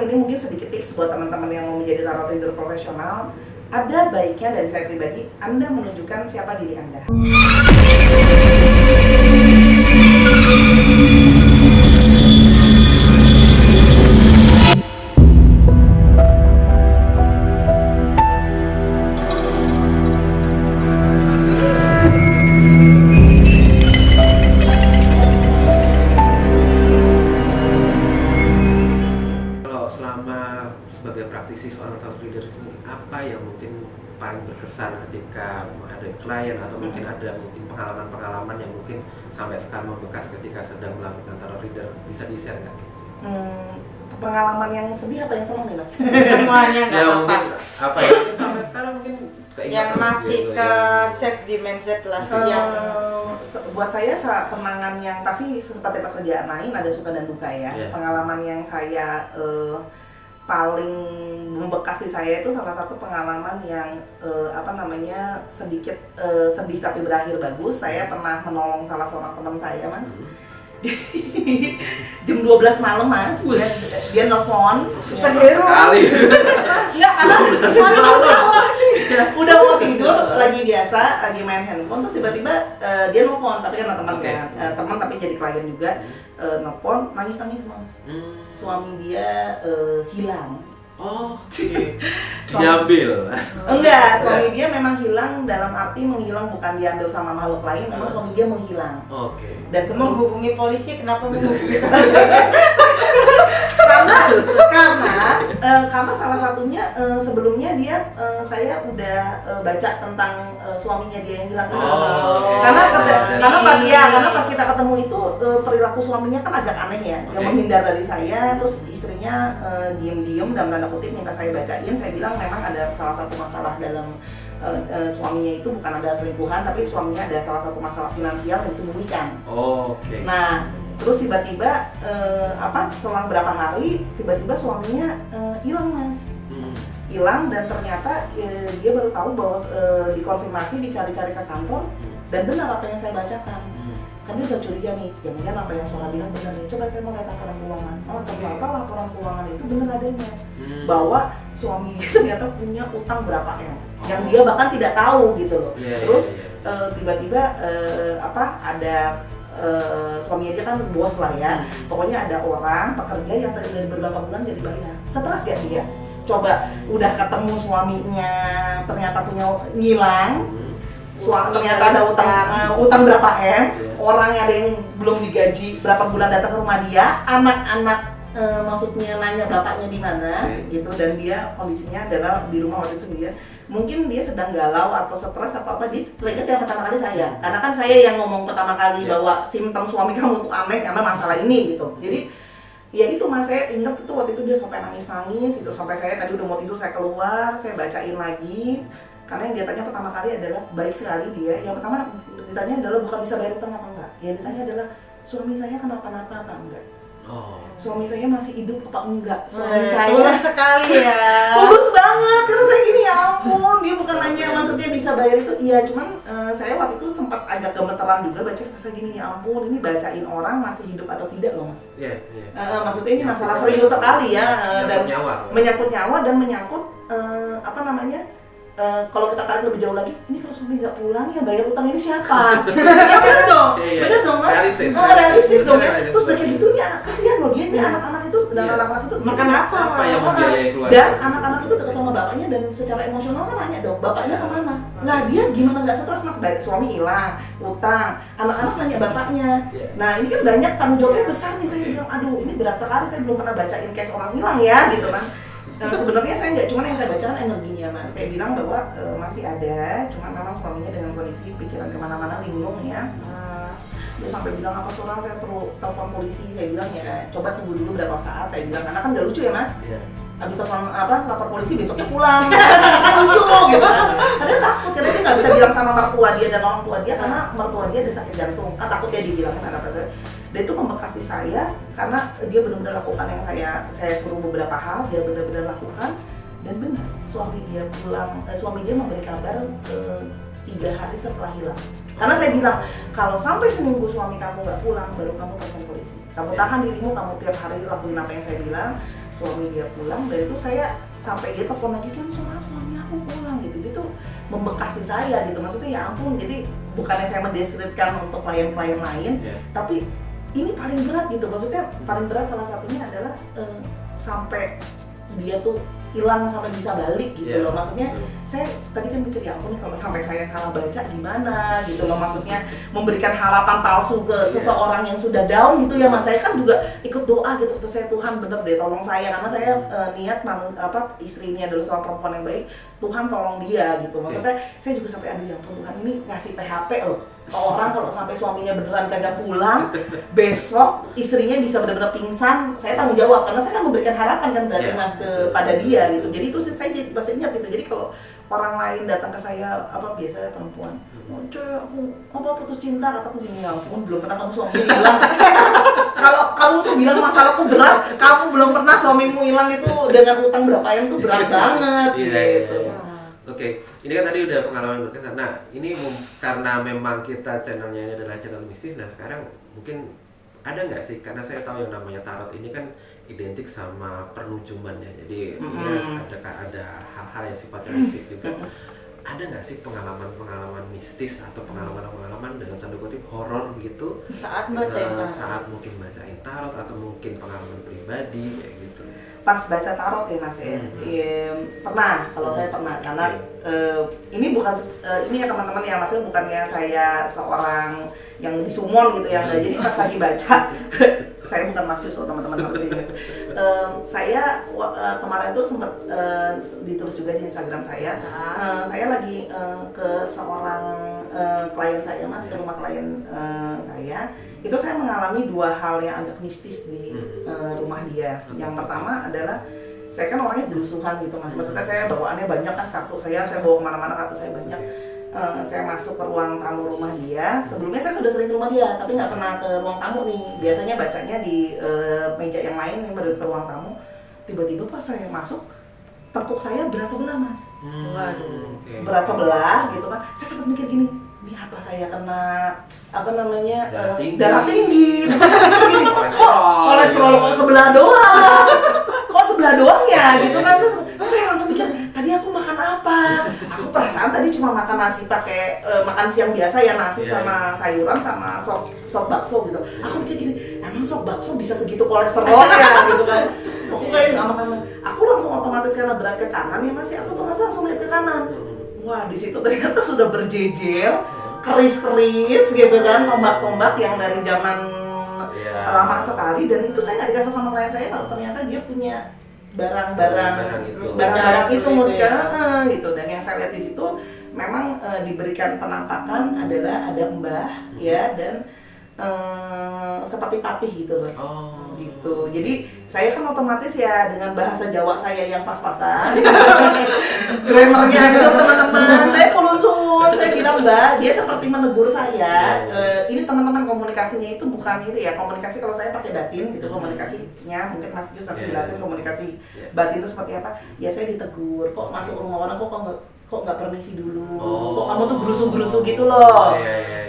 ini mungkin sedikit tips buat teman-teman yang mau menjadi tarot reader profesional. Ada baiknya dari saya pribadi, Anda menunjukkan siapa diri Anda. Sebagai praktisi seorang tarot reader ini, apa yang mungkin paling berkesan ketika menghadapi klien atau mungkin ada pengalaman-pengalaman yang mungkin sampai sekarang membekas ketika sedang melakukan tarot reader, bisa di-share nggak? Pengalaman yang sedih apa yang senang nih Mas? Semuanya nggak ya, apa-apa. mungkin apa ya, sampai sekarang mungkin yang masih gitu, ke save di mindset lah. Buat saya kenangan yang pasti seperti pekerjaan lain ada suka dan duka ya. Pengalaman yang saya paling membekas di saya itu salah satu pengalaman yang sedikit sedih tapi berakhir bagus. Saya pernah menolong salah seorang teman saya Mas. Jam 12 malam Mas, dia nelfon superhero kali. Enggak, karena udah mau tidur lagi biasa, lagi main handphone, terus tiba-tiba dia nelfon, tapi karena teman kan, teman tapi jadi klien juga, nelfon nangis-nangis Mas. Suami dia hilang. Oh, diambil? Enggak, suami dia memang hilang dalam arti menghilang bukan diambil sama makhluk lain, memang suami dia menghilang. Oke. Dan sebelum menghubungi polisi, kenapa menghubungi? karena salah satunya sebelumnya dia saya udah baca tentang suaminya dia yang hilang. Karena pas kita ketemu itu perilaku suaminya kan agak aneh ya, dia menghindar dari saya, terus istrinya diem-diem dalam tanda kutip minta saya bacain. Saya bilang memang ada salah satu masalah dalam suaminya itu bukan ada selingkuhan, tapi suaminya ada salah satu masalah finansial yang disembunyikan. Nah, terus tiba-tiba selang berapa hari tiba-tiba suaminya hilang Mas. Hilang dan ternyata dia baru tahu bahwa dikonfirmasi, dicari-cari ke kantor dan benar apa yang saya bacakan. Kan dia udah curiga nih, jangan-jangan apa yang Sora bilang benar nih. Coba saya mau lihat laporan keuangan. Ternyata laporan keuangan itu benar adanya. Bahwa suami dia ternyata punya utang berapa M. Yang dia bahkan tidak tahu gitu loh. Terus tiba-tiba ada suaminya dia kan bos lah ya. Pokoknya ada orang pekerja yang dari beberapa bulan jadi bayar. Stres gak dia? Coba udah ketemu suaminya ternyata punya ngilang. Ternyata ada utang berapa M, orang ada yang belum digaji berapa bulan datang ke rumah dia, anak-anak maksudnya nanya bapaknya di mana gitu, dan dia kondisinya adalah di rumah waktu itu mungkin dia sedang galau atau stres apa dia teringat yang pertama kali saya, karena kan saya yang ngomong pertama kali bahwa simptom suami kamu tuh aneh karena masalah ini gitu. Jadi ya itu Mas, saya ingat itu waktu itu dia sampai nangis gitu, sampai saya tadi udah mau tidur saya keluar, saya bacain lagi. Karena yang dia tanya pertama kali adalah baik sekali dia. Yang pertama ditanya adalah bukan bisa bayar utang apa enggak. Yang ditanya adalah suami saya kenapa-napa apa enggak. Suami saya masih hidup apa enggak. Suami saya tulus sekali ya. Tulus banget. Karena saya gini ya ampun, dia bukan nanya maksudnya bisa bayar itu. Iya, cuman saya waktu itu sempat agak gemeteran juga baca saya gini ya ampun, ini bacain orang masih hidup atau tidak loh Mas. Maksudnya ini masalah serius sekali ya, dan menyangkut nyawa dan menyangkut kalau kita tarik lebih jauh lagi, ini kalau suami nggak pulang ya bayar utang ini siapa? Ya bener dong, bener dong Mas. Realistis dong ya. Terus udah kayak gitu ya, kasihan loh dia, ini anak-anak itu dan anak-anak itu makan apa? Dan anak-anak itu dekat sama bapaknya dan secara emosional kan nanya dong, bapaknya kemana? Nah dia gimana nggak stres Mas? Baik suami hilang, utang, anak-anak nanya bapaknya. Nah ini kan banyak tanggung jawabnya besar nih. Saya bilang, aduh ini berat sekali, saya belum pernah bacain case orang hilang ya gitu kan. Sebenarnya saya nggak, cuman yang saya bacakan energinya Mas. Saya bilang bahwa masih ada, cuman memang suaminya dengan kondisi pikiran kemana-mana linglung ya. Dia sampai bilang apa Sora saya perlu telepon polisi. Saya bilang ya coba tunggu dulu berapa saat. Saya bilang karena kan nggak lucu ya Mas. Habis telepon lapor polisi besoknya pulang. Kan lucu gitu. Dia takut karena dia nggak bisa bilang sama mertua dia dan orang tua dia karena mertua dia ada sakit jantung. Kan takut ya dibilangin apa saya. Dan itu membekas di saya karena dia benar-benar lakukan yang saya suruh beberapa hal, dia benar-benar lakukan dan benar suami dia pulang, suami dia memberi kabar 3 hari setelah hilang. Karena saya bilang kalau sampai seminggu suami kamu nggak pulang baru kamu telepon polisi. Kamu tahan dirimu, kamu tiap hari lakuin apa yang saya bilang. suami dia pulang, dan itu saya sampai dia telepon lagi kan suami aku pulang gitu, itu membekas di saya gitu, maksudnya ya ampun. Jadi bukannya saya mendeskripsikan untuk klien-klien lain, tapi ini paling berat gitu, maksudnya paling berat salah satunya adalah sampai dia tuh hilang sampai bisa balik gitu loh, maksudnya saya tadi kan mikir ya ampun kalau sampai saya salah baca gimana gitu loh, maksudnya memberikan harapan palsu ke seseorang yang sudah down gitu ya mas. Saya kan juga ikut doa gitu ke saya, Tuhan bener deh tolong saya, karena saya niat istrinya adalah seorang perempuan yang baik, Tuhan tolong dia gitu, maksudnya saya juga sampai aduh ya ampun Tuhan, ini ngasih PHP loh ke orang kalau sampai suaminya beneran kagak pulang, besok istrinya bisa benar-benar pingsan, saya tanggung jawab karena saya kan memberikan harapan kan berarti mas kepada dia gitu. Jadi itu saya masih ingat gitu. Jadi kalau orang lain datang ke saya, biasanya perempuan, aku putus cinta, kataku gini, ya ampun belum pernah kamu suami hilang. Kalau kamu tuh bilang masalahku berat, kamu belum pernah suamimu hilang itu dengan utang berapa yang tuh berat banget gitu. Oke, ini kan tadi udah pengalaman berkesan. Nah, ini karena memang kita channelnya ini adalah channel mistis. Nah, sekarang mungkin ada nggak sih? Karena saya tahu yang namanya tarot ini kan identik sama pernujuman ya. Jadi ada hal-hal yang sifatnya mistis juga. Ada nggak sih pengalaman-pengalaman mistis atau pengalaman-pengalaman dalam tanda kutip horor gitu? Saat bacain tarot. Saat mungkin bacain tarot atau mungkin pengalaman pribadi kayak gitu. Pas baca tarot ya mas ya, pernah, kalau saya pernah, karena ini bukan ini ya teman-teman ya, maksudnya bukannya saya seorang yang disumon gitu ya, jadi pas lagi baca saya bukan Mas Yus, teman-teman harus ingat. Saya kemarin tuh sempat ditulis juga di Instagram saya, saya lagi ke seorang klien saya mas, ke rumah klien saya. Itu saya mengalami dua hal yang agak mistis di rumah dia. Yang pertama adalah saya kan orangnya berusuhan gitu mas, maksudnya saya bawaannya banyak kan, kartu saya bawa kemana-mana, kartu saya banyak. Saya masuk ke ruang tamu rumah dia. Sebelumnya saya sudah sering ke rumah dia, tapi nggak pernah ke ruang tamu nih. Biasanya bacanya di meja yang lain, yang baru ke ruang tamu. Tiba-tiba pas saya masuk, tengkuk saya berat sebelah mas. Waduh. Berat sebelah gitu kan. Saya sempat mikir gini, ini apa saya kena darah tinggi. Kok kolesterol kok sebelah doang? Kok sebelah doang ya gitu kan. Terus saya langsung mikir, tadi aku makan apa? Aku perasaan tadi cuma makan nasi pakai makan siang biasa ya, nasi sama sayuran sama sop bakso gitu. Aku mikir gini, emang sop bakso bisa segitu kolesterolnya gitu kan. Aku kayak nggak makan. Aku langsung otomatis karena berat ke kanan ya mas, aku tuh langsung lihat ke kanan. Wah di situ ternyata sudah berjejer keris-keris gitu kan, tombak-tombak yang dari zaman lama sekali, dan itu saya nggak dikasih sama klien saya kalau ternyata dia punya barang-barang itu musiknya gitu. Dan yang saya lihat di situ memang diberikan penampakan adalah ada mbah ya, dan seperti patih gitu loh. Gitu. Jadi saya kan otomatis ya dengan bahasa Jawa saya yang pas-pasan, grammarnya hancur teman-teman. Saya kulunsun, saya bilang mbak, dia seperti menegur saya. Ini teman-teman komunikasinya itu bukan itu ya, komunikasi kalau saya pakai batin gitu, komunikasinya mungkin Mas Yus nanti jelasin komunikasi batin itu seperti apa. Ya saya ditegur, kok masuk rumah orang kok nggak permisi dulu, kok kamu tuh gerusu-gerusu gitu loh.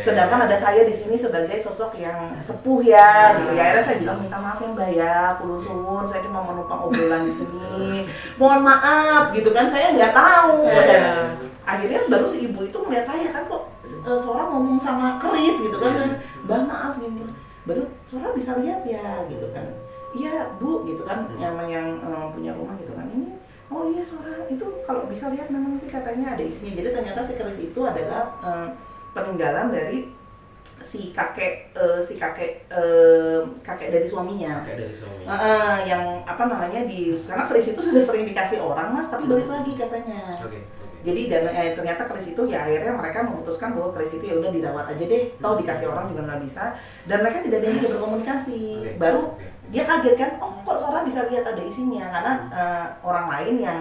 Sedangkan ada saya di sini sebagai sosok yang sepuh ya gitu ya. Akhirnya saya bilang minta maaf ya mbak ya, kulunsun, saya cuma menumpang obrolan di sini, mohon maaf gitu kan, saya nggak tahu. Dan akhirnya baru si ibu itu ngeliat saya kan, kok seorang ngomong sama keris gitu kan, mbak maaf gitu, baru seorang bisa lihat ya gitu kan, iya bu gitu kan, yang punya rumah gitu kan, ini oh iya Sora, itu kalau bisa lihat memang sih katanya ada isinya. Jadi ternyata si keris itu adalah peninggalan dari si kakek dari suaminya. Yang karena keris itu sudah sering dikasih orang mas, tapi balik lagi katanya. Jadi dan ternyata keris itu ya akhirnya mereka memutuskan bahwa keris itu ya udah dirawat aja deh, toh dikasih orang juga nggak bisa, dan mereka tidak ada yang bisa berkomunikasi. Baru dia kaget kan, oh kok Sora bisa lihat ada isinya, karena orang lain yang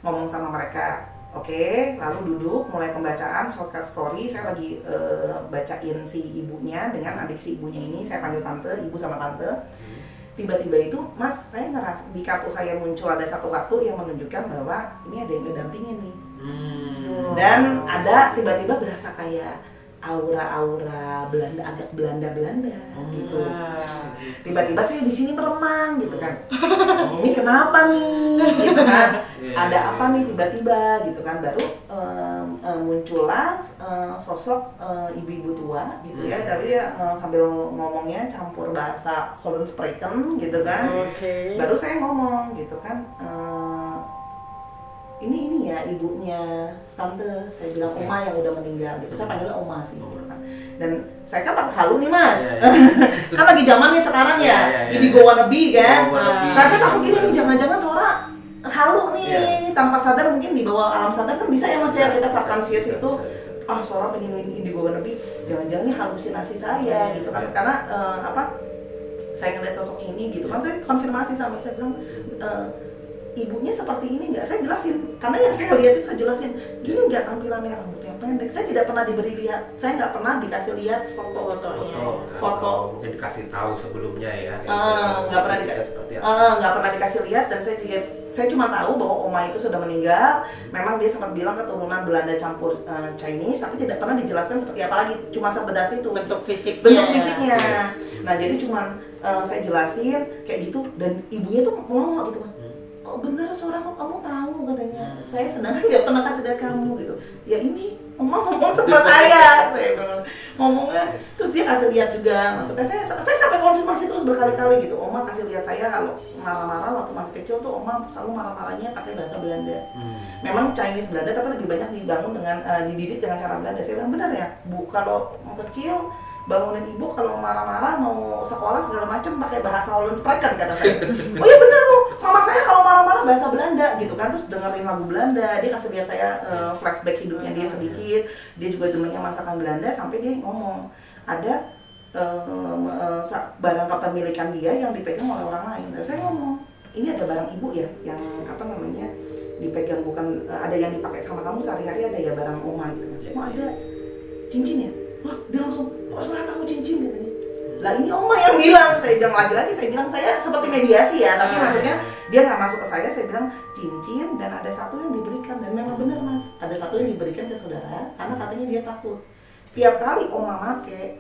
ngomong sama mereka. Oke, lalu duduk mulai pembacaan shortcut story. Saya lagi bacain si ibunya dengan adik si ibunya ini, saya panggil tante, ibu sama tante. Tiba-tiba itu mas, saya ngeras di kartu saya muncul ada satu kartu yang menunjukkan bahwa ini ada yang ngedampingin nih. Dan ada tiba-tiba berasa kayak aura-aura Belanda, agak Belanda gitu. Ah. Tiba-tiba saya di sini meremang gitu kan. Ini kenapa nih? Gitu kan. Ada apa nih tiba-tiba gitu kan. Baru muncullah sosok ibu-ibu tua gitu ya. Tapi sambil ngomongnya campur bahasa Hollandspreken gitu kan. Oke. Baru saya ngomong gitu kan. Ini ya ibunya tante, saya bilang oma yang udah meninggal gitu. Saya panggilnya oma sih gitu kan. Dan saya kan takut halu nih mas. Kan lagi zamannya sekarang ya, indigo wannabe kan. Nah saya takut gini nih, jangan-jangan Sora halu nih tanpa sadar, mungkin di bawah alam sadar kan bisa ya mas ya, kita subconscious itu Sora pengen indigo wannabe, jangan-jangan ini halusinasi saya gitu kan. Karena saya ngeliat sosok ini gitu kan, saya konfirmasi sama saya bilang ibunya seperti ini nggak? Saya jelasin, karena yang saya lihat itu saya jelasin, gini nggak tampilannya, rambutnya pendek. Saya tidak pernah diberi lihat, saya nggak pernah dikasih lihat foto. Mungkin dikasih tahu sebelumnya ya. Nggak pernah dikasih lihat, dan saya cuma tahu bahwa oma itu sudah meninggal. Memang dia sempat bilang keturunan Belanda campur Chinese, tapi tidak pernah dijelaskan seperti apa lagi, cuma sepedas itu bentuk fisiknya. Nah jadi cuman saya jelasin kayak gitu, dan ibunya tuh melongo gitu kan. Oh benar Sora, kamu tahu katanya. Saya sedangkan nggak pernah kasih lihat kamu gitu. Ya ini oma ngomong sama saya bilang ngomongnya, terus dia kasih lihat juga. Maksudnya saya sampai konfirmasi terus berkali-kali gitu. Oma kasih lihat saya kalau marah-marah waktu masih kecil tuh oma selalu marah-marahnya pakai bahasa Belanda. Memang Chinese Belanda, tapi lebih banyak dibangun dengan dididik dengan cara Belanda. Saya bilang benar ya Bu, kalau mau kecil bangunin ibu kalau marah-marah mau sekolah segala macam pakai bahasa Hollandspreken kata saya. Oh iya benar tuh, mama saya kalau marah-marah bahasa Belanda gitu kan. Terus dengerin lagu Belanda, dia kasih lihat saya flashback hidupnya dia sedikit. Dia juga demennya masakan Belanda, sampai dia ngomong ada barang kepemilikan dia yang dipegang oleh orang lain. Dan saya ngomong, ini ada barang ibu ya yang dipegang, bukan ada yang dipakai sama kamu sehari-hari, ada ya barang oma gitu kan. Oh ada cincin ya? Wah dia langsung, kok Sora tahu cincin katanya. Lah ini oma yang bilang. Saya bilang lagi-lagi, saya bilang saya seperti mediasi ya, tapi maksudnya dia nggak masuk ke saya bilang cincin dan ada satu yang diberikan. Dan memang benar mas, ada satu yang diberikan ke saudara karena katanya dia takut tiap kali oma make,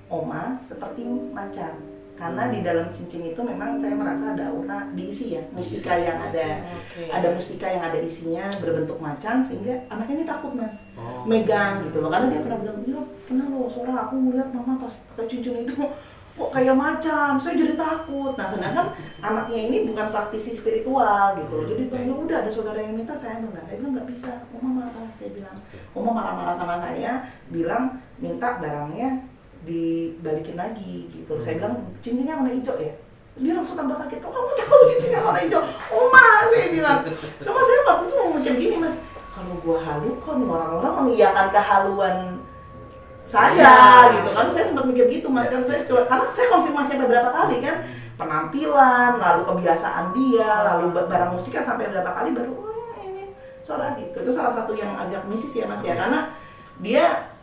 oma seperti macan. Karena di dalam cincin itu memang saya merasa ada aura diisi ya, mustika yang ada. Ada mustika yang ada isinya berbentuk macan, sehingga anaknya ini takut mas megang gitu loh. Karena dia pernah bilang, ya pernah loh Sora, aku melihat mama pas pakai cincin itu kok kayak macan, saya jadi takut. Nah sedangkan anaknya ini bukan praktisi spiritual gitu loh. Jadi ya udah ada saudara yang minta, saya enggak. Saya bilang nggak bisa, oma marah. Saya bilang, oma marah-marah sama saya, bilang minta barangnya dibalikin lagi gitu. Saya bilang cincinnya warna hijau ya. Dia langsung tambah kaget, kok kamu tahu cincinnya warna hijau? Oma, saya bilang. Sama saya waktu itu mau mikir gini mas, kalau gua halu kok nih orang-orang mengiyakan kehaluan saya gitu kan. Saya sempat mikir gitu mas, kan saya coba, karena saya konfirmasi beberapa kali kan, penampilan, lalu kebiasaan dia, lalu barang musik kan sampai beberapa kali baru ini Sora gitu. Itu salah satu yang agak misis ya mas ya, karena dia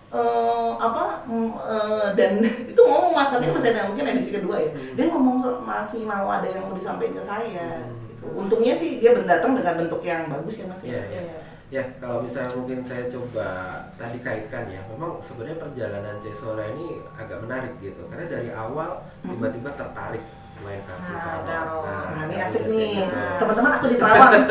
dan itu ngomong mas, nanti masih ada mungkin edisi kedua ya, dia ngomong masih mau ada yang mau disampaikan ke saya gitu. Untungnya sih dia datang dengan bentuk yang bagus ya mas ya. Ya kalau misalnya mungkin saya coba tadi kaitkan ya, memang sebenarnya perjalanan Cek Sora ini agak menarik gitu, karena dari awal tiba-tiba tertarik main kartu tarot. Nah ini asik nih teman-teman, aku di Terawang.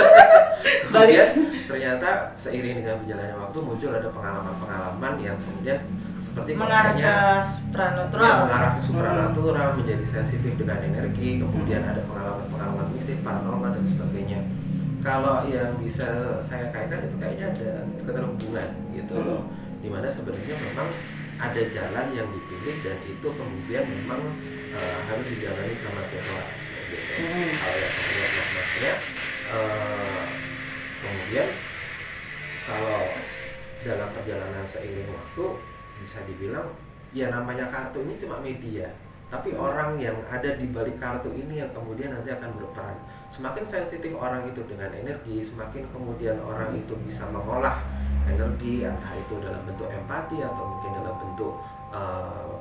Kemudian ternyata seiring dengan berjalannya waktu muncul ada pengalaman-pengalaman yang kemudian seperti mengarah ke supranatural, menjadi sensitif dengan energi, kemudian ada pengalaman-pengalaman mistik, paranormal dan sebagainya. Kalau yang bisa saya kaitkan itu kayaknya ada keterhubungan gitu loh, dimana sebenarnya memang ada jalan yang dipilih dan itu kemudian memang harus dijalani sama Sora gitu. Kalau yang saya lihat maknanya kemudian kalau dalam perjalanan seiring waktu bisa dibilang ya namanya kartu ini cuma media, tapi orang yang ada di balik kartu ini yang kemudian nanti akan berperan. Semakin sensitif orang itu dengan energi, semakin kemudian orang itu bisa mengolah energi, entah itu dalam bentuk empati atau mungkin dalam bentuk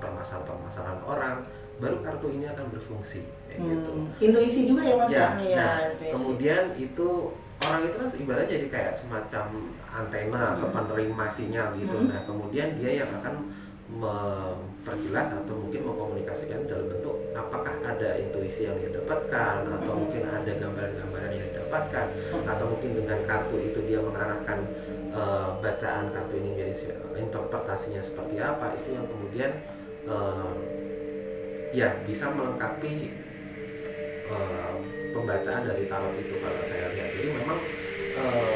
permasalahan-permasalahan orang, baru kartu ini akan berfungsi gitu. Intuisi juga ya mas ya. ya. Nah, kemudian itu orang itu kan ibaratnya jadi kayak semacam antena atau penerima sinyal gitu. Nah kemudian dia yang akan memperjelas atau mungkin mengkomunikasikan dalam bentuk apakah ada intuisi yang dia dapatkan, atau mungkin ada gambaran-gambaran yang dia dapatkan, atau mungkin dengan kartu itu dia mengarahkan bacaan kartu ini menjadi interpretasinya seperti apa. Itu yang kemudian ya bisa melengkapi pembacaan dari tarot itu kalau saya lihat. Jadi memang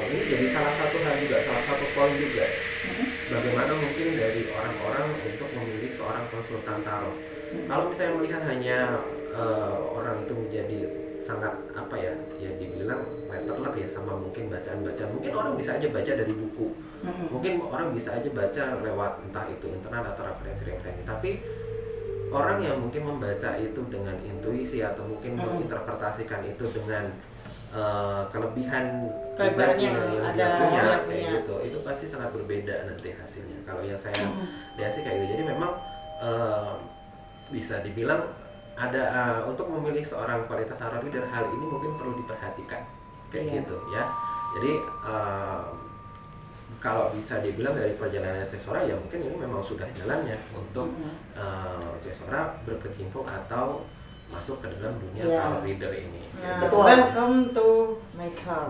ini jadi salah satu hal juga, salah satu poin juga bagaimana mungkin dari orang-orang untuk memilih seorang konsultan tarot. Kalau misalnya melihat hanya orang itu menjadi sangat apa ya dibilang letterlek ya sama mungkin bacaan-bacaan, mungkin orang bisa aja baca dari buku, mungkin orang bisa aja baca lewat entah itu internet atau referensi-referensi, tapi orang yang mungkin membaca itu dengan intuisi atau mungkin menginterpretasikan itu dengan kelebihan Kelebihannya yang ada dia punya yang kayak punya. gitu, itu pasti sangat berbeda nanti hasilnya. Kalau yang saya lihat sih kayak gitu. Jadi memang bisa dibilang ada untuk memilih seorang kualitas tarot reader, hal ini mungkin perlu diperhatikan kayak gitu ya. Jadi kalau bisa dibilang dari perjalanan Cesora ya mungkin ini memang sudah jalannya untuk Cesora berkecimpung atau masuk ke dalam dunia tarot reader ini. Nah, Betul. welcome to my club.